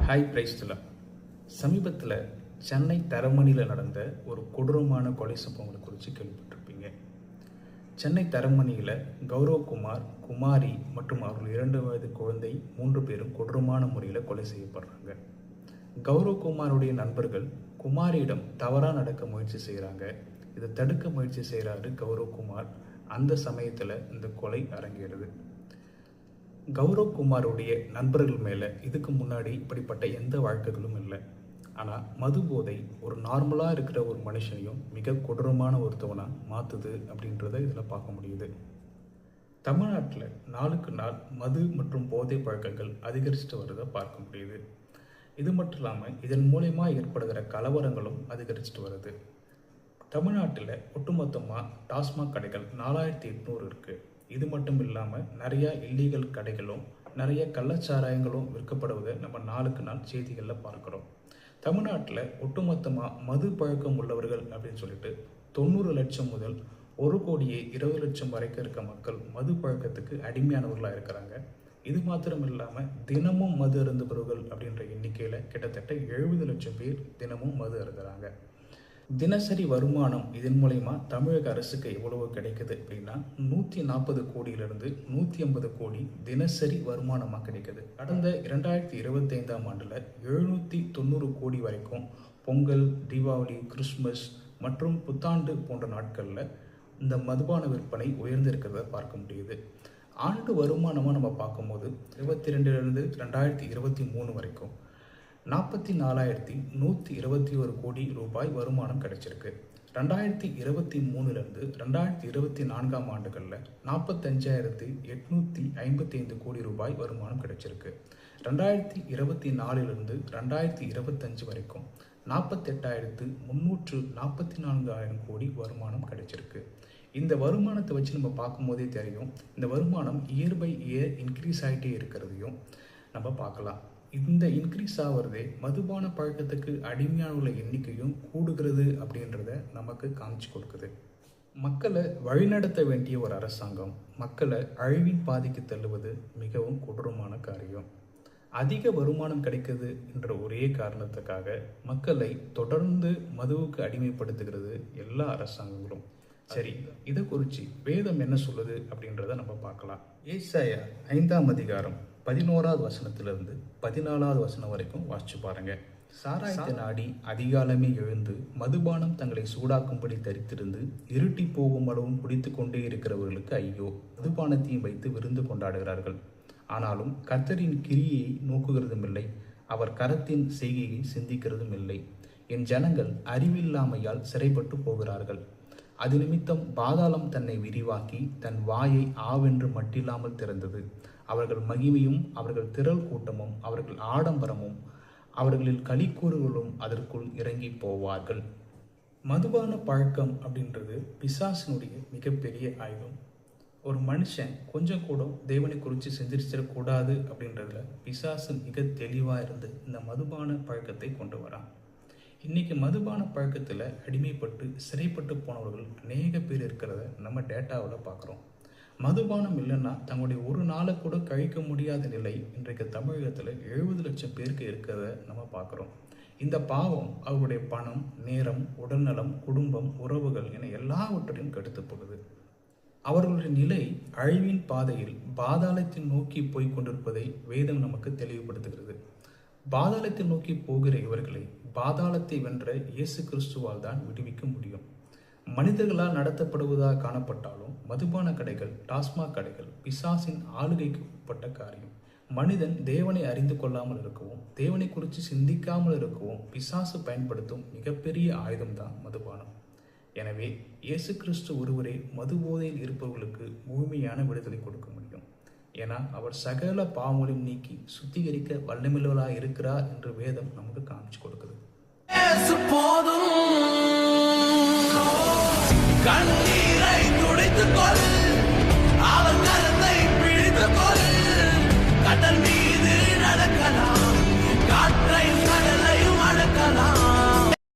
Hi பிரைஸ்துலா. சமீபத்தில் சென்னை தரமணியில் நடந்த ஒரு கொடூரமான கொலை சம்பவங்களை குறித்து கேள்விப்பட்டிருப்பீங்க. சென்னை தரமணியில் கௌரவகுமார், குமாரி மற்றும் அவர்கள் 2 வயது குழந்தை 3 பேரும் கொடூரமான முறையில் கொலை செய்யப்படுறாங்க. கௌரவகுமாருடைய நண்பர்கள் குமாரியிடம் தவறாக நடக்க முயற்சி செய்கிறாங்க. இதை தடுக்க முயற்சி செய்கிறாரு கௌரவகுமார். அந்த சமயத்தில் இந்த கொலை அரங்கேறுது. கௌரவகுமாருடைய நண்பர்கள் மேலே இதுக்கு முன்னாடி இப்படிப்பட்ட எந்த வழக்குகளும் இல்லை. ஆனால் மது போதை ஒரு நார்மலாக இருக்கிற ஒரு மனுஷனையும் மிக கொடூரமான ஒருத்தவனாக மாற்றுது அப்படின்றத இதில் பார்க்க முடியுது. தமிழ்நாட்டில் நாளுக்கு நாள் மது மற்றும் போதை பழக்கங்கள் அதிகரிச்சுட்டு வரதை பார்க்க முடியுது. இது மட்டும் இல்லாமல் இதன் மூலயமா ஏற்படுகிற கலவரங்களும் அதிகரிச்சுட்டு வருது. தமிழ்நாட்டில் ஒட்டுமொத்தமாக டாஸ்மாக் கடைகள் 4800 இருக்குது. இது மட்டும் இல்லாமல் நிறையா இல்லீகல் கடைகளும் நிறைய கள்ளச்சாராயங்களும் விற்கப்படுவதை நம்ம நாளுக்கு நாள் செய்திகளில் பார்க்குறோம். தமிழ்நாட்டில் ஒட்டுமொத்தமாக மது பழக்கம் உள்ளவர்கள் அப்படின்னு சொல்லிட்டு 90 லட்சம் முதல் 1,20 லட்சம் வரைக்கும் இருக்க மக்கள் மது பழக்கத்துக்கு அடிமையானவர்களாக இருக்கிறாங்க. இது மாத்திரம் இல்லாமல் தினமும் மது அருந்துபவர்கள் அப்படின்ற எண்ணிக்கையில் கிட்டத்தட்ட 70 லட்சம் பேர் தினமும் மது அருந்துறாங்க. தினசரி வருமானம் இதன் மூலயமா தமிழக அரசுக்கு எவ்வளவு கிடைக்குது அப்படின்னா 140 கோடியிலிருந்து 150 கோடி தினசரி வருமானமாக கிடைக்குது. கடந்த 2025ஆம் ஆண்டில் 790 கோடி வரைக்கும் பொங்கல், தீபாவளி, கிறிஸ்துமஸ் மற்றும் புத்தாண்டு போன்ற நாட்களில் இந்த மதுபான விற்பனை உயர்ந்திருக்கிறத பார்க்க முடியுது. ஆண்டு வருமானமாக நம்ம பார்க்கும்போது 22லேருந்து 2023 வரைக்கும் 44,121 கோடி ரூபாய் வருமானம் கிடைச்சிருக்கு. 2023லேருந்து 2024ஆம் ஆண்டுகளில் 45,855 கோடி ரூபாய் வருமானம் கிடைச்சிருக்கு. 2024லேருந்து 2025 வரைக்கும் 48,344 கோடி வருமானம் கிடைச்சிருக்கு. இந்த வருமானத்தை வச்சு நம்ம பார்க்கும்போதே தெரியும், இந்த வருமானம் இயர் பை இயர் இன்க்ரீஸ் ஆகிட்டே இருக்கிறதையும் நம்ம பார்க்கலாம். இந்த இன்க்ரீஸ் ஆகிறதே மதுபான பழக்கத்துக்கு அடிமையான எண்ணிக்கையும் கூடுகிறது அப்படின்றத நமக்கு காமிச்சு கொடுக்குது. மக்களை வழிநடத்த வேண்டிய ஒரு அரசாங்கம் மக்களை அழிவின் பாதைக்கு தள்ளுவது மிகவும் கொடூரமான காரியம். அதிக வருமானம் கிடைக்குது என்ற ஒரே காரணத்துக்காக மக்களை தொடர்ந்து மதுவுக்கு அடிமைப்படுத்துகிறது எல்லா அரசாங்கங்களும். சரி, இதை குறித்து வேதம் என்ன சொல்லுது அப்படின்றத நம்ம பார்க்கலாம். ஏசாயா 5ஆம் அதிகாரம் 11வது வசனத்திலிருந்து 14வது வசனம் வரைக்கும் வாசிச்சு பாருங்க. சாராயத்தை நாடி அதிகாலமே எழுந்து மதுபானம் தங்களை சூடாக்கும்படி தரித்திருந்து இருட்டி போகும் அளவும் குடித்து கொண்டே இருக்கிறவர்களுக்கு ஐயோ! மதுபானத்தையும் வைத்து விருந்து கொண்டாடுகிறார்கள். ஆனாலும் கர்த்தரின் கிரியை நோக்குகிறதும் இல்லை, அவர் கரத்தின் செய்கையை சிந்திக்கிறதும் இல்லை. என் ஜனங்கள் அறிவில்லாமையால் சிறைப்பட்டு போகிறார்கள். அது நிமித்தம் பாதாளம் தன்னை விரிவாக்கி தன் வாயை ஆவென்று மட்டில்லாமல் திறந்தது. அவர்கள் மகிமையும் அவர்கள் திரள் கூட்டமும் அவர்கள் ஆடம்பரமும் அவர்களில் களிக்கூறுகளும் அதற்குள் இறங்கி போவார்கள். மதுபான பழக்கம் அப்படின்றது பிசாசினுடைய மிகப்பெரிய ஆயுதம். ஒரு மனுஷன் கொஞ்சம் கூட தேவனை குறித்து சிந்திச்சிடக்கூடாது அப்படின்றதுல பிசாசு மிக தெளிவாக இருந்து இந்த மதுபான பழக்கத்தை கொண்டு வரான். இன்றைக்கி மதுபான பழக்கத்தில் அடிமைப்பட்டு சிறைப்பட்டு போனவர்கள் அநேக பேர் இருக்கிறத நம்ம டேட்டாவில் பார்க்குறோம். மதுபானம் இல்லைன்னா தங்களுடைய ஒரு நாளை கூட கழிக்க முடியாத நிலை இன்றைக்கு தமிழகத்தில் 70 லட்சம் பேருக்கு இருக்கிறத நம்ம பார்க்குறோம். இந்த பாவம் அவருடைய பணம், நேரம், உடல்நலம், குடும்பம், உறவுகள் என எல்லாவற்றையும் கெடுத்து போகுது. அவர்களுடைய நிலை அழிவின் பாதையில் பாதாளத்தை நோக்கி போய் கொண்டிருப்பதை வேதம் நமக்கு தெளிவுபடுத்துகிறது. பாதாளத்தை நோக்கி போகிற இவர்களை பாதாளத்தை வென்ற இயேசு கிறிஸ்துவால் தான் விடுவிக்க முடியும். மனிதர்களால் நடத்தப்படுவதாக காணப்பட்டாலும் மதுபான கடைகள், டாஸ்மாக் கடைகள் பிசாசின் ஆளுகைக்கு உட்பட்ட காரியம். மனிதன் தேவனை அறிந்து கொள்ளாமல் இருக்கவும் தேவனை குறித்து சிந்திக்காமல் இருக்கவும் பிசாசு பயன்படுத்தும் மிகப்பெரிய ஆயுதம்தான் மதுபானம். எனவே இயேசு கிறிஸ்து ஒருவரே மது போதையில் இருப்பவர்களுக்கு முழுமையான விடுதலை கொடுக்க முடியும். ஏன்னா அவர் சகல பாவங்களையும் நீக்கி சுத்திகரிக்க வல்லமையுள்ளவராக இருக்கிறார் என்று வேதம் நமக்கு காமிச்சு கொடுக்குது. கண்ணீரை துடைத்துக் கொள், அவர் கரத்தை பிடித்துக் கொள். கடல் மீது நடக்கலாம், காற்றை கடலையும் அடக்கலாம்.